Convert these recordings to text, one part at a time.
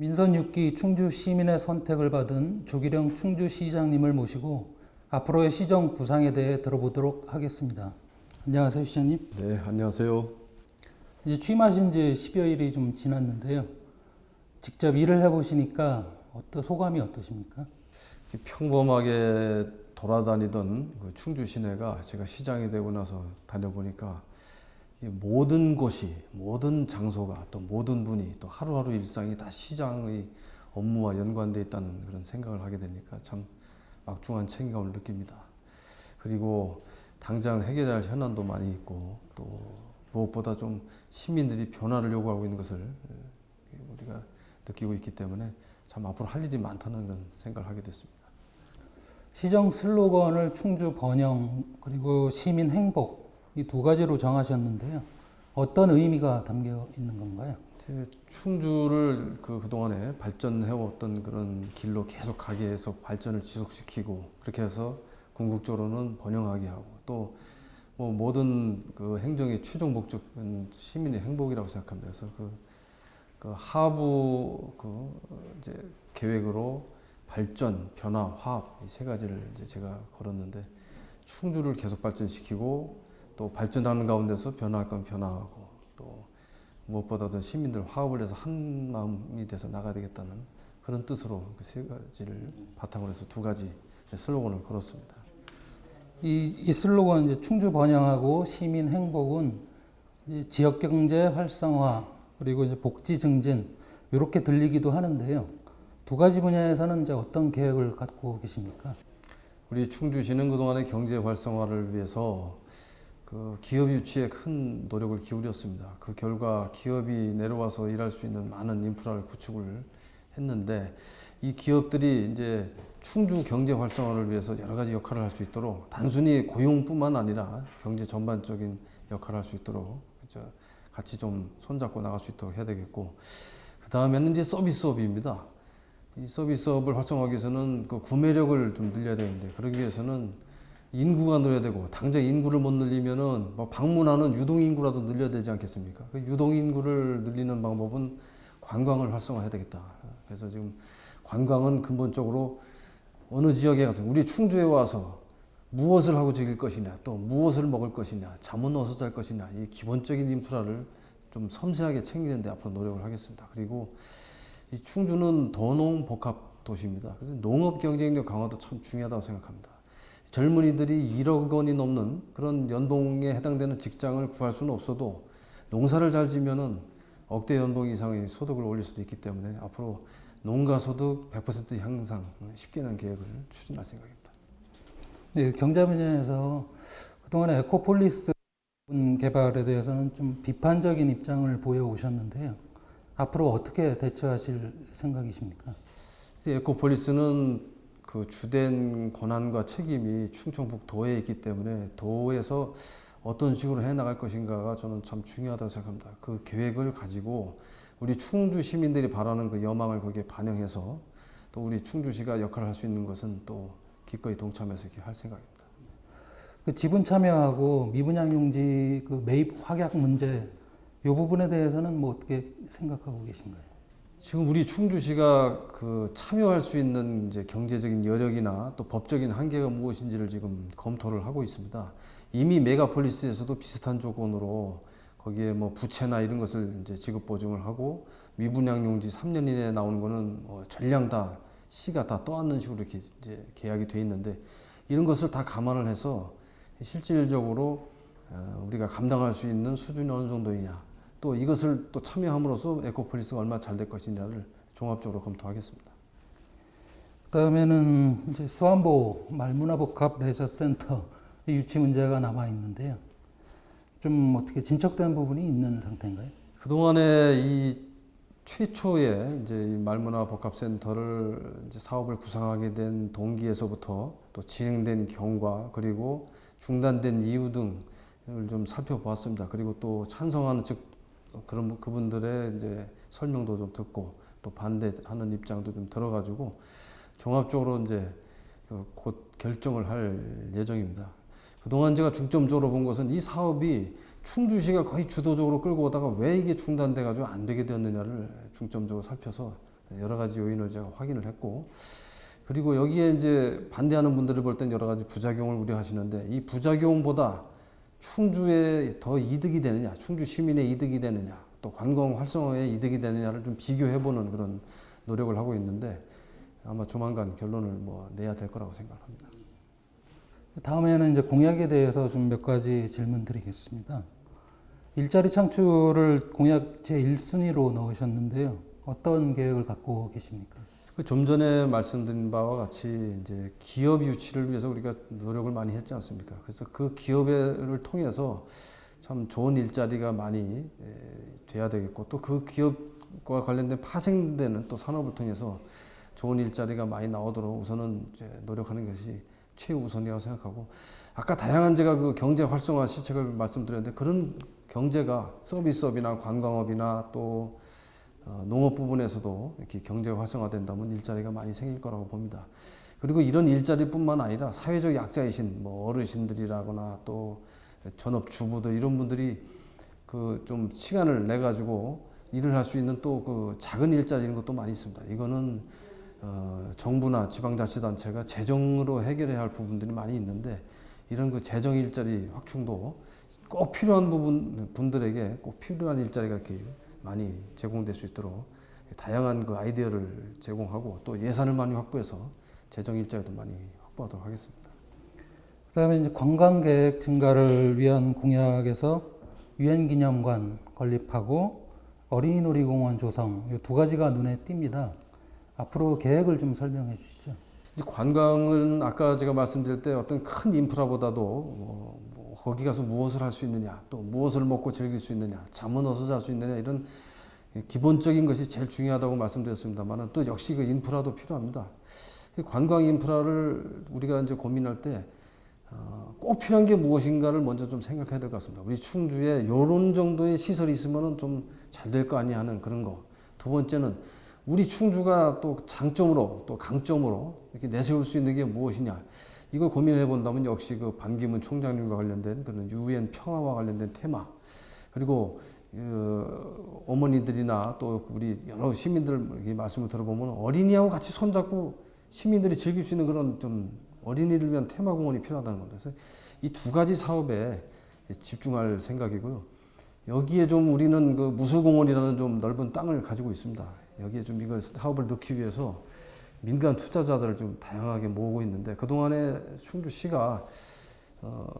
민선 6기 충주 시민의 선택을 받은 조기령 충주시장님을 모시고 앞으로의 시정 구상에 대해 들어보도록 하겠습니다. 안녕하세요, 시장님. 네, 안녕하세요. 이제 취임하신 지 10여일이 좀 지났는데요. 직접 일을 해보시니까 소감이 어떠십니까? 평범하게 돌아다니던 그 충주 시내가 제가 시장이 되고 나서 다녀보니까 모든 곳이, 모든 장소가, 또 모든 분이, 또 하루하루 일상이 다 시장의 업무와 연관되어 있다는 그런 생각을 하게 되니까 참 막중한 책임감을 느낍니다. 그리고 당장 해결해야 할 현안도 많이 있고, 또 무엇보다 좀 시민들이 변화를 요구하고 있는 것을 우리가 느끼고 있기 때문에 참 앞으로 할 일이 많다는 그런 생각을 하게 됐습니다. 시정 슬로건을 충주 번영 그리고 시민 행복 이 두 가지로 정하셨는데요. 어떤 의미가 담겨 있는 건가요? 충주를 그동안에 발전해왔던 그런 길로 계속 가게 해서 발전을 지속시키고, 그렇게 해서 궁극적으로는 번영하게 하고, 또 뭐 모든 그 행정의 최종 목적은 시민의 행복이라고 생각합니다. 그래서 그 하부 이제 계획으로 발전, 변화, 화합 이 세 가지를 이제 제가 걸었는데, 충주를 계속 발전시키고 또 발전하는 가운데서 변화할 건 변화하고, 또 무엇보다도 시민들 화합을 해서 한 마음이 돼서 나가야 되겠다는 그런 뜻으로 그 세 가지를 바탕으로 해서 두 가지 슬로건을 걸었습니다. 이 슬로건 이제 충주 번영하고 시민 행복은 이제 지역 경제 활성화 그리고 이제 복지 증진 이렇게 들리기도 하는데요. 두 가지 분야에서는 이제 어떤 계획을 갖고 계십니까? 우리 충주시는 그동안의 경제 활성화를 위해서 그 기업 유치에 큰 노력을 기울였습니다. 그 결과 기업이 내려와서 일할 수 있는 많은 인프라를 구축을 했는데, 이 기업들이 이제 충주 경제 활성화를 위해서 여러 가지 역할을 할 수 있도록, 단순히 고용뿐만 아니라 경제 전반적인 역할을 할 수 있도록 같이 좀 손잡고 나갈 수 있도록 해야 되겠고, 그 다음에는 이제 서비스업입니다. 이 서비스업을 활성화하기 위해서는 그 구매력을 좀 늘려야 되는데, 그러기 위해서는 인구가 늘어야 되고, 당장 인구를 못 늘리면은 뭐 방문하는 유동 인구라도 늘려야 되지 않겠습니까? 그 유동 인구를 늘리는 방법은 관광을 활성화해야 되겠다. 그래서 지금 관광은 근본적으로 어느 지역에 가서, 우리 충주에 와서 무엇을 하고 즐길 것이냐, 또 무엇을 먹을 것이냐, 잠은 어디서 잘 것이냐, 이 기본적인 인프라를 좀 섬세하게 챙기는 데 앞으로 노력을 하겠습니다. 그리고 이 충주는 도농 복합 도시입니다. 그래서 농업 경쟁력 강화도 참 중요하다고 생각합니다. 젊은이들이 1억 원이 넘는 그런 연봉에 해당되는 직장을 구할 수는 없어도 농사를 잘 지면은 억대 연봉 이상의 소득을 올릴 수도 있기 때문에 앞으로 농가소득 100% 향상 10개년 계획을 추진할 생각입니다. 네, 경제 분야에서 그동안에 에코폴리스 개발에 대해서는 좀 비판적인 입장을 보여오셨는데요. 앞으로 어떻게 대처하실 생각이십니까? 에코폴리스는 그 주된 권한과 책임이 충청북도에 있기 때문에 도에서 어떤 식으로 해나갈 것인가가 저는 참 중요하다고 생각합니다. 그 계획을 가지고 우리 충주 시민들이 바라는 그 여망을 거기에 반영해서, 또 우리 충주시가 역할을 할 수 있는 것은 또 기꺼이 동참해서 이렇게 할 생각입니다. 그 지분 참여하고 미분양 용지 그 매입 확약 문제 이 부분에 대해서는 뭐 어떻게 생각하고 계신가요? 지금 우리 충주시가 그 참여할 수 있는 이제 경제적인 여력이나 또 법적인 한계가 무엇인지를 지금 검토를 하고 있습니다. 이미 메가폴리스에서도 비슷한 조건으로 거기에 뭐 부채나 이런 것을 이제 지급 보증을 하고, 미분양 용지 3년 이내에 나오는 거는 뭐 전량 다 시가 다 떠안는 식으로 이렇게 이제 계약이 돼 있는데, 이런 것을 다 감안을 해서 실질적으로 우리가 감당할 수 있는 수준이 어느 정도이냐, 또 이것을 또 참여함으로써 에코폴리스가 얼마나 잘 될 것이냐를 종합적으로 검토하겠습니다. 그다음에는 이제 수안보 말문화복합 레저센터 유치 문제가 남아 있는데요. 좀 어떻게 진척된 부분이 있는 상태인가요? 그동안에 이 최초의 이제 이 말문화복합센터를 이제 사업을 구상하게 된 동기에서부터 또 진행된 경과, 그리고 중단된 이유 등을 좀 살펴보았습니다. 그리고 또 찬성하는 즉 그런 그분들의 이제 설명도 좀 듣고, 또 반대하는 입장도 좀 들어가지고 종합적으로 이제 곧 결정을 할 예정입니다. 그동안 제가 중점적으로 본 것은 이 사업이 충주시가 거의 주도적으로 끌고 오다가 왜 이게 중단돼가지고 안 되게 되었느냐를 중점적으로 살펴서 여러 가지 요인을 제가 확인을 했고, 그리고 여기에 이제 반대하는 분들을 볼 땐 여러 가지 부작용을 우려하시는데, 이 부작용보다 충주에 더 이득이 되느냐, 충주 시민의 이득이 되느냐, 또 관광 활성화에 이득이 되느냐를 좀 비교해보는 그런 노력을 하고 있는데, 아마 조만간 결론을 내야 될 거라고 생각합니다. 다음에는 이제 공약에 대해서 좀 몇 가지 질문 드리겠습니다. 일자리 창출을 공약 제1순위로 넣으셨는데요. 어떤 계획을 갖고 계십니까? 좀 전에 말씀드린 바와 같이 이제 기업 유치를 위해서 우리가 노력을 많이 했지 않습니까? 그래서 그 기업을 통해서 참 좋은 일자리가 많이 돼야 되겠고, 또 그 기업과 관련된 파생되는 또 산업을 통해서 좋은 일자리가 많이 나오도록 우선은 이제 노력하는 것이 최우선이라고 생각하고, 아까 다양한 제가 그 경제 활성화 시책을 말씀드렸는데, 그런 경제가 서비스업이나 관광업이나 또 농업 부분에서도 이렇게 경제 활성화된다면 일자리가 많이 생길 거라고 봅니다. 그리고 이런 일자리뿐만 아니라 사회적 약자이신 어르신들이라거나 또 전업 주부들 이런 분들이 그 좀 시간을 내 가지고 일을 할 수 있는 또 그 작은 일자리 이런 것도 많이 있습니다. 이거는 정부나 지방자치단체가 재정으로 해결해야 할 부분들이 많이 있는데, 이런 그 재정 일자리 확충도 꼭 필요한 분들에게 꼭 필요한 일자리가 이렇게 많이 제공될 수 있도록 다양한 그 아이디어를 제공하고, 또 예산을 많이 확보해서 재정 일자리도 많이 확보하도록 하겠습니다. 그다음에 이제 관광객 증가를 위한 공약에서 유엔기념관 건립하고 어린이 놀이공원 조성 이 두 가지가 눈에 띕니다. 앞으로 계획을 좀 설명해 주시죠. 이제 관광은 아까 제가 말씀드릴 때 어떤 큰 인프라보다도 거기 가서 무엇을 할 수 있느냐, 또 무엇을 먹고 즐길 수 있느냐, 잠은 어디서 잘 수 있느냐, 이런 기본적인 것이 제일 중요하다고 말씀드렸습니다만, 또 역시 그 인프라도 필요합니다. 관광 인프라를 우리가 이제 고민할 때 꼭 필요한 게 무엇인가를 먼저 좀 생각해야 될 것 같습니다. 우리 충주에 이런 정도의 시설이 있으면 좀 잘 될 거 아니냐 하는 그런 거. 두 번째는 우리 충주가 또 장점으로 또 강점으로 이렇게 내세울 수 있는 게 무엇이냐. 이걸 고민해 본다면 역시 그 반기문 총장님과 관련된 그런 유엔 평화와 관련된 테마, 그리고 어머니들이나 또 우리 여러 시민들 말씀을 들어보면 어린이하고 같이 손잡고 시민들이 즐길 수 있는 그런 좀 어린이를 위한 테마 공원이 필요하다는 겁니다. 그래서 이 두 가지 사업에 집중할 생각이고요. 여기에 좀 우리는 그 무술공원이라는 좀 넓은 땅을 가지고 있습니다. 여기에 좀 이걸 사업을 넣기 위해서 민간 투자자들을 좀 다양하게 모으고 있는데, 그동안에 충주시가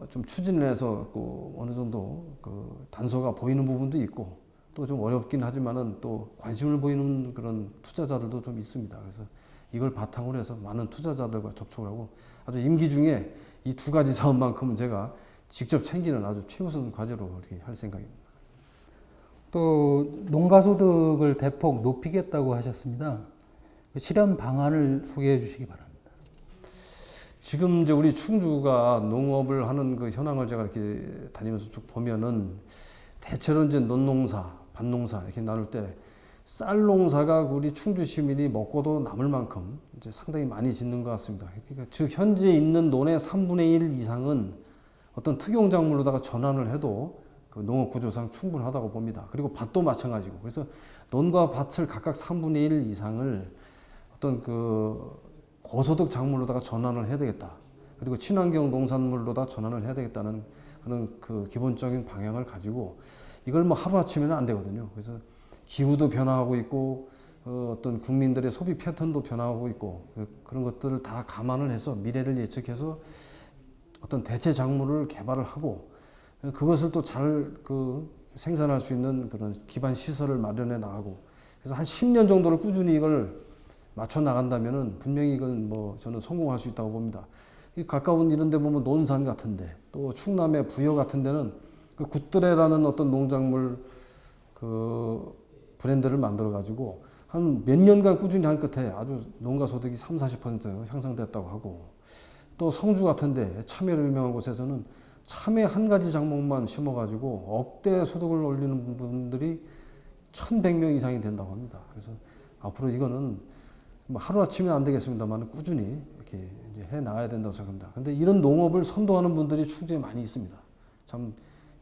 좀 추진을 해서 그 어느 정도 그 단서가 보이는 부분도 있고, 또 좀 어렵긴 하지만은 또 관심을 보이는 그런 투자자들도 좀 있습니다. 그래서 이걸 바탕으로 해서 많은 투자자들과 접촉을 하고, 아주 임기 중에 이 두 가지 사업만큼은 제가 직접 챙기는 아주 최우선 과제로 이렇게 할 생각입니다. 또 농가소득을 대폭 높이겠다고 하셨습니다. 실현 방안을 소개해 주시기 바랍니다. 지금 이제 우리 충주가 농업을 하는 그 현황을 제가 이렇게 다니면서 쭉 보면은 대체로 이제 논농사, 밭농사 이렇게 나눌 때 쌀 농사가 우리 충주 시민이 먹고도 남을 만큼 이제 상당히 많이 짓는 것 같습니다. 그러니까 즉 현재 있는 논의 3분의 1 이상은 어떤 특용작물로다가 전환을 해도 그 농업 구조상 충분하다고 봅니다. 그리고 밭도 마찬가지고, 그래서 논과 밭을 각각 3분의 1 이상을 어떤 그 고소득 작물로다가 전환을 해야 되겠다. 그리고 친환경 농산물로다 전환을 해야 되겠다는 그런 그 기본적인 방향을 가지고, 이걸 뭐 하루아침에는 안 되거든요. 그래서 기후도 변화하고 있고 어떤 국민들의 소비 패턴도 변화하고 있고, 그런 것들을 다 감안을 해서 미래를 예측해서 어떤 대체 작물을 개발을 하고, 그것을 또 잘 그 생산할 수 있는 그런 기반 시설을 마련해 나가고, 그래서 한 10년 정도를 꾸준히 이걸 맞춰 나간다면은 분명히 이건 저는 성공할 수 있다고 봅니다. 이 가까운 이런 데 보면 논산 같은데, 또 충남의 부여 같은 데는 그 굿드레라는 어떤 농작물 그 브랜드를 만들어 가지고 한 몇 년간 꾸준히 한 끝에 아주 농가 소득이 30-40% 향상됐다고 하고, 또 성주 같은데 참외로 유명한 곳에서는 참외 한 가지 작목만 심어 가지고 억대 소득을 올리는 분들이 1,100명 이상이 된다고 합니다. 그래서 앞으로 이거는 하루아침에 안 되겠습니다만 꾸준히 이렇게 이제 해 나가야 된다고 생각합니다. 근데 이런 농업을 선도하는 분들이 충주에 많이 있습니다. 참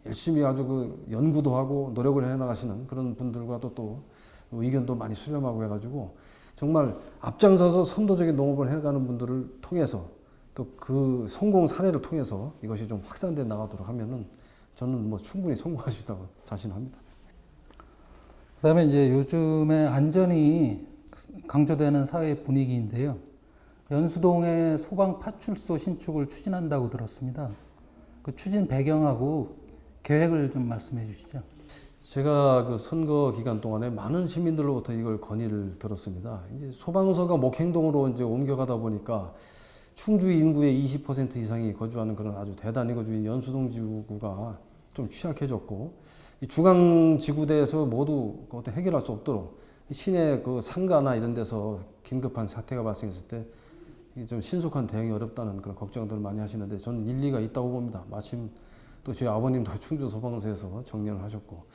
열심히 아주 그 연구도 하고 노력을 해 나가시는 그런 분들과도 또 의견도 많이 수렴하고 해가지고 정말 앞장서서 선도적인 농업을 해가는 분들을 통해서 또 그 성공 사례를 통해서 이것이 좀 확산돼 나가도록 하면은 저는 뭐 충분히 성공할 수 있다고 자신합니다. 그다음에 이제 요즘에 안전이 강조되는 사회 분위기인데요. 연수동에 소방 파출소 신축을 추진한다고 들었습니다. 그 추진 배경하고 계획을 좀 말씀해 주시죠. 제가 그 선거 기간 동안에 많은 시민들로부터 이걸 건의를 들었습니다. 이제 소방서가 목행동으로 이제 옮겨가다 보니까 충주 인구의 20% 이상이 거주하는 그런 아주 대단히 거주인 연수동 지구가 좀 취약해졌고, 이 중앙 지구대에서 모두 어떤 해결할 수 없도록 시내 그 상가나 이런 데서 긴급한 사태가 발생했을 때 좀 신속한 대응이 어렵다는 그런 걱정들을 많이 하시는데 저는 일리가 있다고 봅니다. 마침 또 저희 아버님도 충주 소방서에서 정년을 하셨고,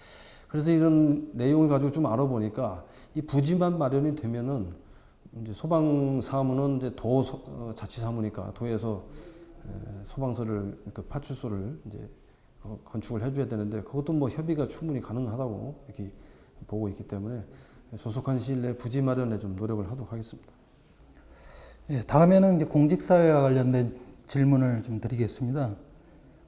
그래서 이런 내용을 가지고 좀 알아보니까 이 부지만 마련이 되면은 이제 소방 사무는 이제 도 자치 사무니까 도에서 소방서를 그 파출소를 이제 건축을 해줘야 되는데 그것도 뭐 협의가 충분히 가능하다고 이렇게 보고 있기 때문에 조속한 시일 내에 부지 마련에 좀 노력을 하도록 하겠습니다. 예, 다음에는 이제 공직사회와 관련된 질문을 좀 드리겠습니다.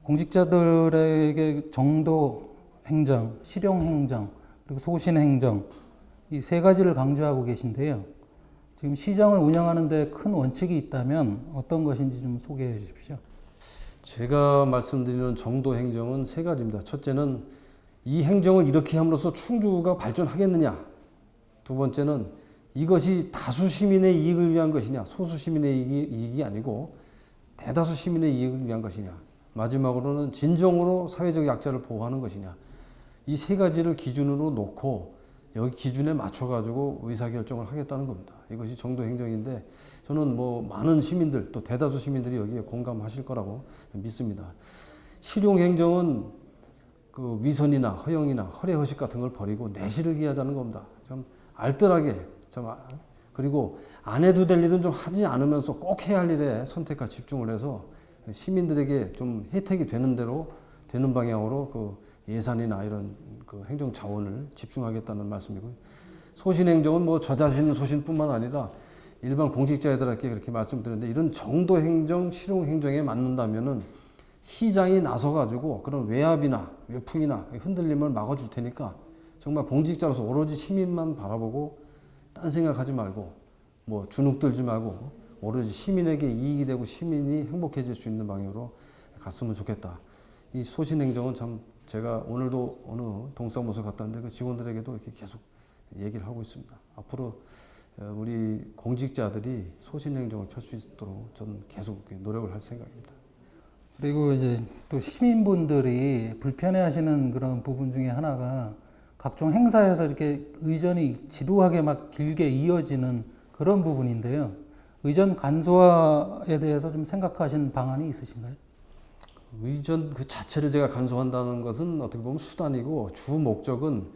공직자들에게 정도 행정, 실용 행정, 그리고 소신 행정 이 세 가지를 강조하고 계신데요. 지금 시정을 운영하는 데 큰 원칙이 있다면 어떤 것인지 좀 소개해 주십시오. 제가 말씀드리는 정도 행정은 세 가지입니다. 첫째는 이 행정을 이렇게 함으로써 충주가 발전하겠느냐. 두 번째는 이것이 다수 시민의 이익을 위한 것이냐, 소수 시민의 이익이 아니고 대다수 시민의 이익을 위한 것이냐. 마지막으로는 진정으로 사회적 약자를 보호하는 것이냐. 이 세 가지를 기준으로 놓고 여기 기준에 맞춰가지고 의사결정을 하겠다는 겁니다. 이것이 정도 행정인데 저는 뭐 많은 시민들 또 대다수 시민들이 여기에 공감하실 거라고 믿습니다. 실용 행정은 그 위선이나 허영이나 허례허식 같은 걸 버리고 내실을 기하자는 겁니다. 좀 알뜰하게 그리고 안 해도 될 일은 좀 하지 않으면서 꼭 해야 할 일에 선택과 집중을 해서 시민들에게 좀 혜택이 되는 대로 되는 방향으로 그 예산이나 이런 그 행정 자원을 집중하겠다는 말씀이고요. 소신 행정은 뭐 저 자신 소신뿐만 아니라 일반 공직자들에게 그렇게 말씀드렸는데 이런 정도 행정, 실용 행정에 맞는다면은 시장이 나서 가지고 그런 외압이나 외풍이나 흔들림을 막아줄 테니까 정말 공직자로서 오로지 시민만 바라보고 딴 생각하지 말고 뭐 주눅 들지 말고 오로지 시민에게 이익이 되고 시민이 행복해질 수 있는 방향으로 갔으면 좋겠다. 이 소신 행정은 참 제가 오늘도 어느 동사무소 갔다 왔는데 그 직원들에게도 이렇게 계속 얘기를 하고 있습니다. 앞으로 우리 공직자들이 소신 행정을 펼 수 있도록 저는 계속 노력을 할 생각입니다. 그리고 이제 또 시민분들이 불편해하시는 그런 부분 중에 하나가 각종 행사에서 이렇게 의전이 지루하게 막 길게 이어지는 그런 부분인데요. 의전 간소화에 대해서 좀 생각하신 방안이 있으신가요? 의전 그 자체를 제가 간소화한다는 것은 어떻게 보면 수단이고 주 목적은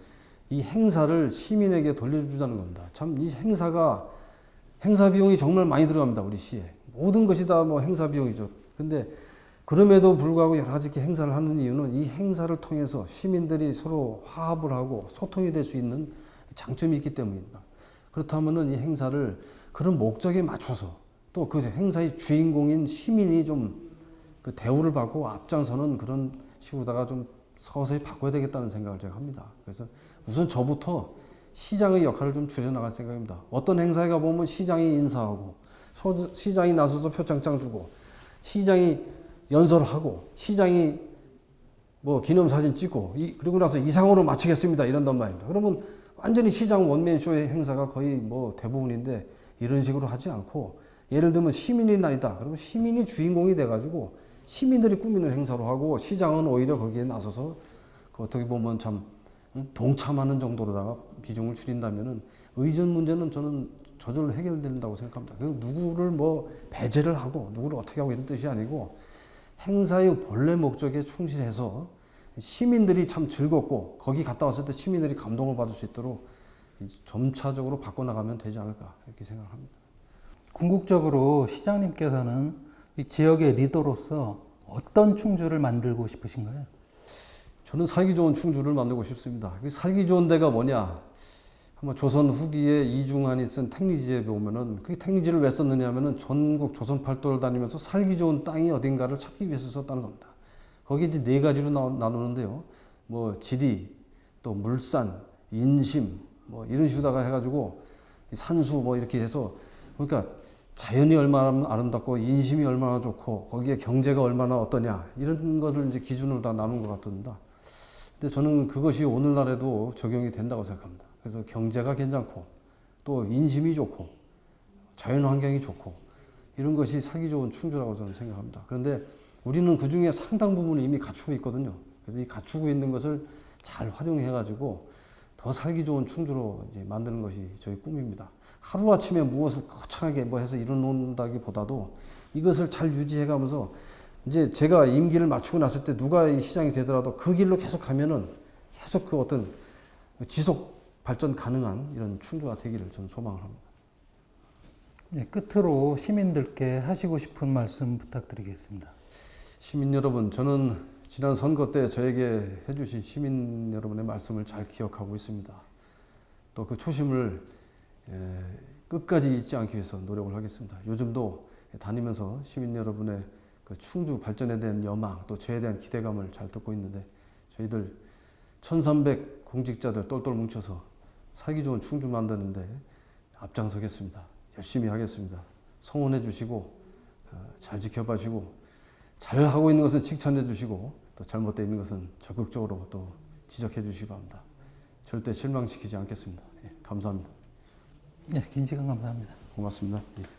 이 행사를 시민에게 돌려주자는 겁니다. 참 이 행사 비용이 정말 많이 들어갑니다. 우리 시에. 모든 것이 다 뭐 행사 비용이죠. 근데 그럼에도 불구하고 여러 가지 이렇게 행사를 하는 이유는 이 행사를 통해서 시민들이 서로 화합을 하고 소통이 될 수 있는 장점이 있기 때문입니다. 그렇다면은 이 행사를 그런 목적에 맞춰서 또 그 행사의 주인공인 시민이 좀 그 대우를 받고 앞장서는 그런 식으로다가 좀 서서히 바꿔야 되겠다는 생각을 제가 합니다. 그래서 우선 저부터 시장의 역할을 좀 줄여나갈 생각입니다. 어떤 행사에 가보면 시장이 인사하고 시장이 나서서 표창장 주고 시장이 연설하고 시장이 뭐 기념사진 찍고 그리고 나서 이상으로 마치겠습니다 이런단 말입니다. 그러면 완전히 시장 원맨쇼의 행사가 거의 뭐 대부분인데 이런 식으로 하지 않고 예를 들면 시민의 날이다. 그러면 시민이 주인공이 돼가지고 시민들이 꾸미는 행사로 하고 시장은 오히려 거기에 나서서 그 어떻게 보면 참 동참하는 정도로다가 비중을 줄인다면은 의전 문제는 저는 저절로 해결된다고 생각합니다. 누구를 뭐 배제를 하고 누구를 어떻게 하고 이런 뜻이 아니고 행사의 본래 목적에 충실해서 시민들이 참 즐겁고 거기 갔다 왔을 때 시민들이 감동을 받을 수 있도록 점차적으로 바꿔나가면 되지 않을까 이렇게 생각합니다. 궁극적으로 시장님께서는 이 지역의 리더로서 어떤 충주를 만들고 싶으신가요? 저는 살기 좋은 충주를 만들고 싶습니다. 살기 좋은 데가 뭐냐? 한번 조선 후기에 이중환이 쓴 택리지에 보면은 그 택리지를 왜 썼느냐 하면은 전국 조선 팔도를 다니면서 살기 좋은 땅이 어딘가를 찾기 위해서 썼다는 겁니다. 거기 이제 네 가지로 나누는데요. 뭐 지리, 또 물산, 인심, 뭐 이런 식으로다가 해가지고 산수 뭐 이렇게 해서 그러니까 자연이 얼마나 아름답고 인심이 얼마나 좋고 거기에 경제가 얼마나 어떠냐 이런 것을 이제 기준으로 다 나눈 것 같습니다. 근데 저는 그것이 오늘날에도 적용이 된다고 생각합니다. 그래서 경제가 괜찮고 또 인심이 좋고 자연 환경이 좋고 이런 것이 살기 좋은 충주라고 저는 생각합니다. 그런데 우리는 그 중에 상당 부분을 이미 갖추고 있거든요. 그래서 이 갖추고 있는 것을 잘 활용해 가지고 더 살기 좋은 충주로 이제 만드는 것이 저희 꿈입니다. 하루아침에 무엇을 거창하게 뭐 해서 이뤄놓는다기보다도 이것을 잘 유지해 가면서 이제 제가 임기를 마치고 났을 때 누가 이 시장이 되더라도 그 길로 계속 가면은 계속 그 어떤 지속 발전 가능한 이런 충주가 되기를 저는 소망을 합니다. 네, 끝으로 시민들께 하시고 싶은 말씀 부탁드리겠습니다. 시민 여러분, 저는 지난 선거 때 저에게 해주신 시민 여러분의 말씀을 잘 기억하고 있습니다. 또 그 초심을 끝까지 잊지 않기 위해서 노력을 하겠습니다. 요즘도 다니면서 시민 여러분의 그 충주 발전에 대한 여망, 또 저에 대한 기대감을 잘 듣고 있는데 저희들 1300 공직자들 똘똘 뭉쳐서 살기 좋은 충주 만드는데 앞장서겠습니다. 열심히 하겠습니다. 성원해 주시고 잘 지켜봐주시고 잘 하고 있는 것은 칭찬해 주시고 또 잘못되어 있는 것은 적극적으로 또 지적해 주시기 바랍니다. 절대 실망시키지 않겠습니다. 예, 감사합니다. 네, 긴 시간 감사합니다. 고맙습니다. 예.